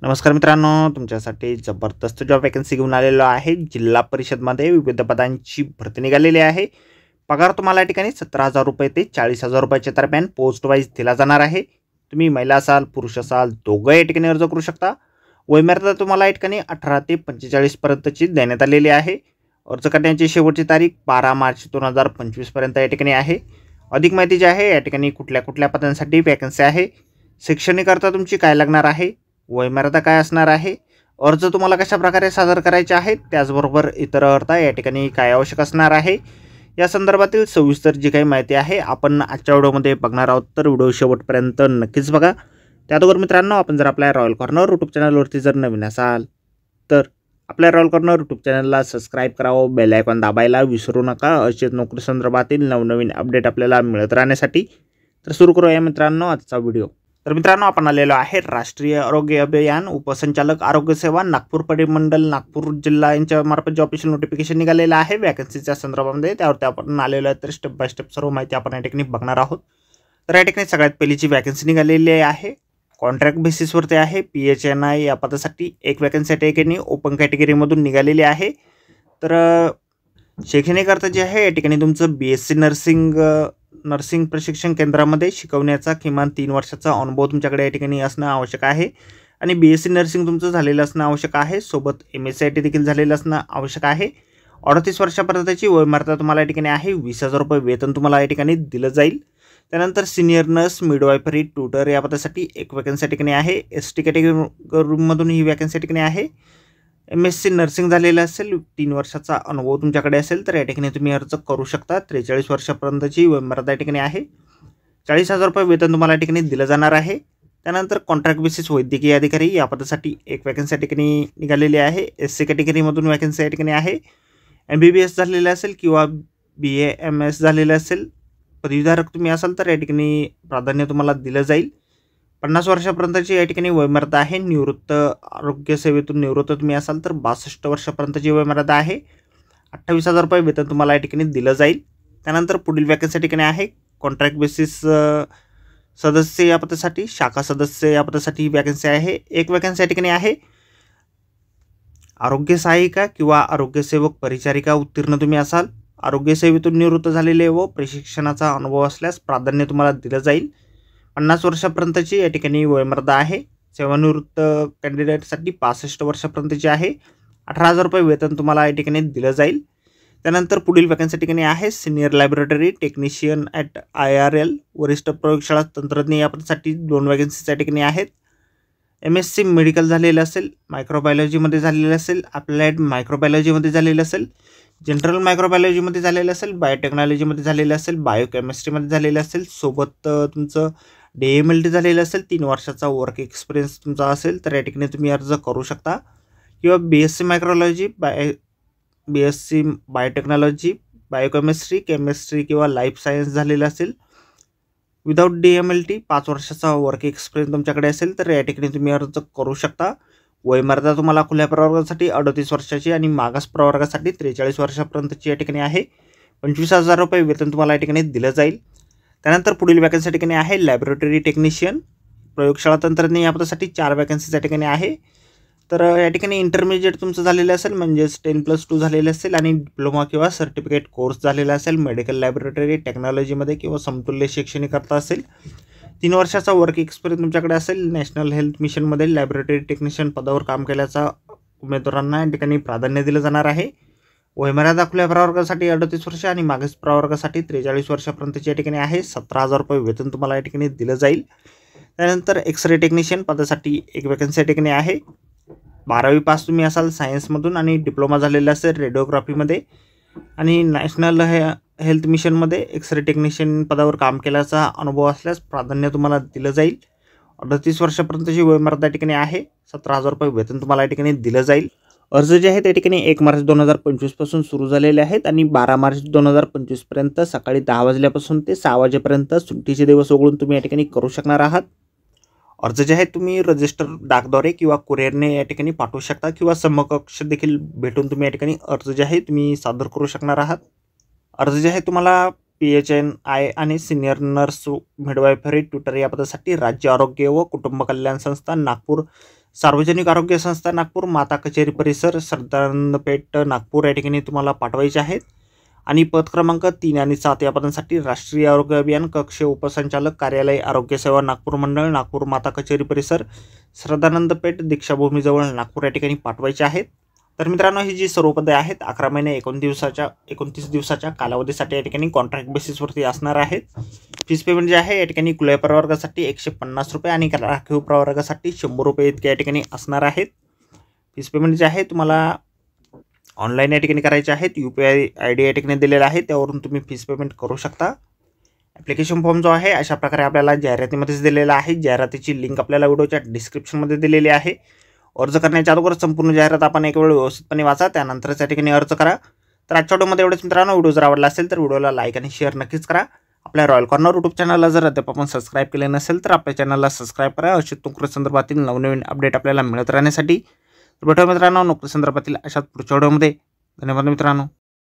नमस्कार मित्रांनो, तुमच्यासाठी जबरदस्त जॉब वॅकन्सी घेऊन आलेलो आहे। जिल्हा परिषदमध्ये विविध पदांची भरती निघालेली आहे। पगार तुम्हाला या ठिकाणी 17,000 रुपये ते 40,000 रुपयाच्या दरम्यान पोस्ट वाईज दिला जाणार आहे। तुम्ही महिला असाल पुरुष असाल दोघं या ठिकाणी अर्ज करू शकता। वयमर्यादा तुम्हाला या ठिकाणी 18 ते 45 पर्यंतची देण्यात आलेली आहे। अर्ज करण्याची शेवटची तारीख 12 मार्च 2025 पर्यंत या ठिकाणी आहे। अधिक माहिती जी आहे या ठिकाणी कुठल्या पदांसाठी वॅकन्सी आहे, शैक्षणिक अर्थ तुमची काय लागणार आहे, वयमर्यादा काय असणार आहे, अर्ज तुम्हाला कशा प्रकारे सादर करायचे आहेत, त्याचबरोबर इतर अर्थ या ठिकाणी काय आवश्यक असणार आहे, या संदर्भातील सविस्तर जी काही माहिती आहे आपण आजच्या व्हिडिओमध्ये बघणार आहोत। तर व्हिडिओ शेवटपर्यंत नक्कीच बघा। त्याचबरोबर मित्रांनो, आपण जर आपल्या रॉयल कॉर्नर यूट्यूब चॅनलवरती जर नवीन असाल तर आपल्या रॉयल कॉर्नर यूट्यूब चॅनलला सबस्क्राईब करावं, बेल आयकॉन दाबायला विसरू नका, असेच नोकरी संदर्भातील नवनवीन अपडेट आपल्याला मिळत राहण्यासाठी। तर सुरू करूया मित्रांनो आजचा व्हिडिओ। तर मित्रांनो, आपण आलेलो आहे राष्ट्रीय आरोग्य अभियान उपसंचालक आरोग्य सेवा नागपूर परिमंडल नागपूर जिल्हा यांच्या मार्फत जे ऑफिशियल नोटिफिकेशन निघालेलं आहे वॅकन्सीच्या संदर्भामध्ये, त्यावरती आपण आलेलो आहे। तर स्टेप बाय स्टेप सर्व माहिती आपण या ठिकाणी बघणार आहोत। तर या ठिकाणी सगळ्यात पहिलीची वॅकन्सी निघालेली आहे, कॉन्ट्रॅक्ट बेसिसवरती आहे। PHNI या पदासाठी एक वॅकन्सी या ठिकाणी ओपन कॅटेगरीमधून निघालेली आहे। तर शैक्षणिक अर्थ जे आहे या ठिकाणी तुमचं BSc नर्सिंग प्रशिक्षण केंद्रामध्ये शिकवण्याचा किमान 3 वर्षाचा अनुभव तुमच्याकडे या ठिकाणी असणं आवश्यक आहे आणि BSc नर्सिंग तुमचं झालेलं असणं आवश्यक आहे। सोबत MSc देखील झालेलं असणं आवश्यक आहे। 38 वर्षापर्यंतची वयमर्यादा तुम्हाला या ठिकाणी आहे। 20,000 रुपये वेतन तुम्हाला या ठिकाणी दिलं जाईल। त्यानंतर सिनियर नर्स मिडवायफरी ट्यूटर या पदासाठी एक वॅकन्सी या ठिकाणी आहे। ST कॅटेगरीमधून ही वॅकन्सी या ठिकाणी आहे। MSc नर्सिंग झालेलं असेल, 3 वर्षाचा अनुभव तुमच्याकडे असेल तर या ठिकाणी तुम्ही अर्ज करू शकता। 43 वर्षापर्यंतची वयमर्यादा या ठिकाणी आहे। 40,000 रुपये वेतन तुम्हाला या ठिकाणी दिलं जाणार आहे। त्यानंतर कॉन्ट्रॅक्ट बेसिस वैद्यकीय अधिकारी या पदासाठी एक वॅकन्सी या ठिकाणी निघालेली आहे। SC कॅटेगरीमधून वॅकन्सी या ठिकाणी आहे। MBBS झालेलं असेल किंवा BAMS झालेलं असेल, पदवीधारक तुम्ही असाल तर या ठिकाणी प्राधान्य तुम्हाला दिलं जाईल। 50 वर्षापर्यंतची या ठिकाणी वयमर्यादा आहे। निवृत्त आरोग्य सेवेतून निवृत्त तुम्ही असाल तर 62 वर्षापर्यंतची वयमर्यादा आहे। 28,000 रुपये वेतन तुम्हाला या ठिकाणी दिलं जाईल। त्यानंतर पुढील वॅकन्सी या ठिकाणी आहे कॉन्ट्रॅक्ट बेसिस सदस्य या पदासाठी, शाखा सदस्य या पदासाठी ही वॅकन्सी आहे। एक वॅकन्सी या ठिकाणी आहे। आरोग्य सहायिका किंवा आरोग्यसेवक परिचारिका उत्तीर्ण तुम्ही असाल, आरोग्य सेवेतून निवृत्त झालेले व प्रशिक्षणाचा अनुभव असल्यास प्राधान्य तुम्हाला दिलं जाईल। 50 वर्षापर्यंतची या ठिकाणी वयमर्यादा आहे। सेवानिवृत्त कॅन्डिडेटसाठी 65 वर्षापर्यंतची आहे। 18,000 रुपये वेतन तुम्हाला या ठिकाणी दिलं जाईल। त्यानंतर पुढील वॅकन्सी या ठिकाणी आहे senior laboratory technician at IRL वरिष्ठ प्रयोगशाळा तंत्रज्ञ या पदासाठी 2 वॅकन्सीज या ठिकाणी आहेत। MSc मेडिकल झालेलं असेल, मायक्रोबायोलॉजीमध्ये झालेलं असेल, अप्लाइड मायक्रोबायोलॉजीमध्ये झालेलं असेल, जनरल मायक्रोबायोलॉजीमध्ये झालेलं असेल, बायोटेक्नॉलॉजीमध्ये झालेलं असेल, बायोकेमिस्ट्रीमध्ये झालेलं असेल, सोबत तुमचं DMLT झालेलं असेल, 3 वर्षाचा वर्क एक्सपिरियन्स तुमचा असेल तर या ठिकाणी तुम्ही अर्ज करू शकता। किंवा BSc मायक्रोलॉजी, BSc बायोटेक्नॉलॉजी, केमिस्ट्री किंवा लाईफ सायन्स झालेलं असेल, विदाऊट DMLT 5 वर्षाचा वर्क एक्सपिरियन्स तुमच्याकडे असेल तर या ठिकाणी तुम्ही अर्ज करू शकता। वयमर्यादा तुम्हाला खुल्या प्रवर्गासाठी 38 वर्षाची आणि मागास प्रवर्गासाठी 43 वर्षापर्यंतची या ठिकाणी आहे। 25,000 रुपये वेतन तुम्हाला या ठिकाणी दिलं जाईल। त्यानंतर पुढील वॅकन्सी या ठिकाणी आहे लॅबोरेटरी टेक्निशियन प्रयोगशाळा तंत्रज्ञ या पदासाठी 4 वॅकन्सीज या ठिकाणी आहे। तर या ठिकाणी इंटरमिजिएट तुमचं झालेलं असेल, म्हणजेच 10+2 झालेलं असेल आणि डिप्लोमा किंवा सर्टिफिकेट कोर्स झालेला असेल मेडिकल लॅबोरेटरी टेक्नॉलॉजीमध्ये किंवा समतुल्य शैक्षणिक अर्थ असेल, 3 वर्षाचा वर्क एक्सपिरियन्स तुमच्याकडे असेल, नॅशनल हेल्थ मिशनमध्ये लॅबोरेटरी टेक्निशियन पदावर काम केल्याचा उमेदवारांना या ठिकाणी प्राधान्य दिलं जाणार आहे। वयमर्यादा खुल्या प्रवर्गासाठी 38 वर्ष आणि मागास प्रवर्गासाठी 43 वर्षापर्यंतची या ठिकाणी आहे। 17,000 रुपये वेतन तुम्हाला या ठिकाणी दिलं जाईल। त्यानंतर एक्सरे टेक्निशियन पदासाठी एक वॅकन्सी या ठिकाणी आहे। 12वी पास तुम्ही असाल सायन्समधून आणि डिप्लोमा झालेला असेल रेडिओग्राफीमध्ये आणि नॅशनल हेल्थ मिशनमध्ये एक्सरे टेक्निशियन पदावर काम केल्याचा अनुभव असल्यास प्राधान्य तुम्हाला दिलं जाईल। 38 वर्षापर्यंतची वयमर्यादा या ठिकाणी आहे। 17,000 रुपये वेतन तुम्हाला या ठिकाणी दिलं जाईल। अर्ज जे आहेत त्या ठिकाणी 1 मार्च 2025 पासून सुरू झालेले आहेत आणि 12 मार्च 2025 पर्यंत सकाळी 10 वाजल्यापासून ते 6 वाजेपर्यंत सुट्टीचे दिवस वगळून तुम्ही या ठिकाणी करू शकणार आहात। अर्ज जे आहेत तुम्ही रजिस्टर डाकद्वारे किंवा कुरिअरने या ठिकाणी पाठवू शकता किंवा समकक्ष देखील भेटून तुम्ही या ठिकाणी अर्ज जे आहे तुम्ही सादर करू शकणार आहात। अर्ज जे आहे तुम्हाला PHNI आणि सिनियर नर्स मिडवायफरी ट्यूटर या पदासाठी राज्य आरोग्य व कुटुंब कल्याण संस्था नागपूर सार्वजनिक आरोग्य संस्था नागपूर, माता कचेरी परिसर, सदानंद पेठ नागपूर या ठिकाणी तुम्हाला पाठवायचे आहेत. आणि पद क्रमांक 3 आणि 7 या पदांसाठी राष्ट्रीय आरोग्य अभियान कक्ष उपसंचालक कार्यालय आरोग्य सेवा नागपूर मंडळ, नागपूर माता कचेरी परिसर, सदानंद पेठ दीक्षाभूमीजवळ नागपूर या ठिकाणी पाठवायचे आहेत. तर मित्रांनो, ही जी सर्व पदे आहेत 11 महिने 29 दिवसाच्या कालावधीसाठी या ठिकाणी कॉन्ट्रॅक्ट बेसिसवरती असणार आहेत. फीस पेमेंट जे आहे या ठिकाणी खुल्या प्रवर्गासाठी 150 रुपये आणि राखीव प्रवर्गासाठी 100 रुपये इतके या ठिकाणी असणार आहेत. फीस पेमेंट जे आहे तुम्हाला ऑनलाईन या ठिकाणी करायचे आहेत. UPI ID या ठिकाणी दिलेला आहे, त्यावरून तुम्ही फीस पेमेंट करू शकता. ॲप्लिकेशन फॉर्म जो आहे अशा प्रकारे आपल्याला जाहिरातीमध्येच दिलेला आहे. जाहिरातीची लिंक आपल्याला व्हिडिओच्या डिस्क्रिप्शनमध्ये दिलेली आहे. अर्ज करण्याच्या अगोदर संपूर्ण जाहिरात आपण एक वेळ व्यवस्थितपणे वाचा, त्यानंतरच या ठिकाणी अर्ज करा. तर आजच्या व्हिडिओमध्ये एवढेच मित्रांनो. व्हिडिओ जर आवडला असेल तर व्हिडिओला लाईक आणि शेअर नक्कीच करा. आपल्या रॉयल कॉर्नर यूट्यूब चॅनलला जर अद्याप आपण सबस्क्राईब केले नसेल तर आपल्या चॅनलला सबस्क्राईब करा. अशी नोकरी संदर्भातील नवनवीन अपडेट आपल्याला मिळत राहण्यासाठी. तर भेटूया मित्रांनो नोकरी संदर्भातील अशाच पुढच्या व्हिडिओमध्ये. धन्यवाद मित्रांनो.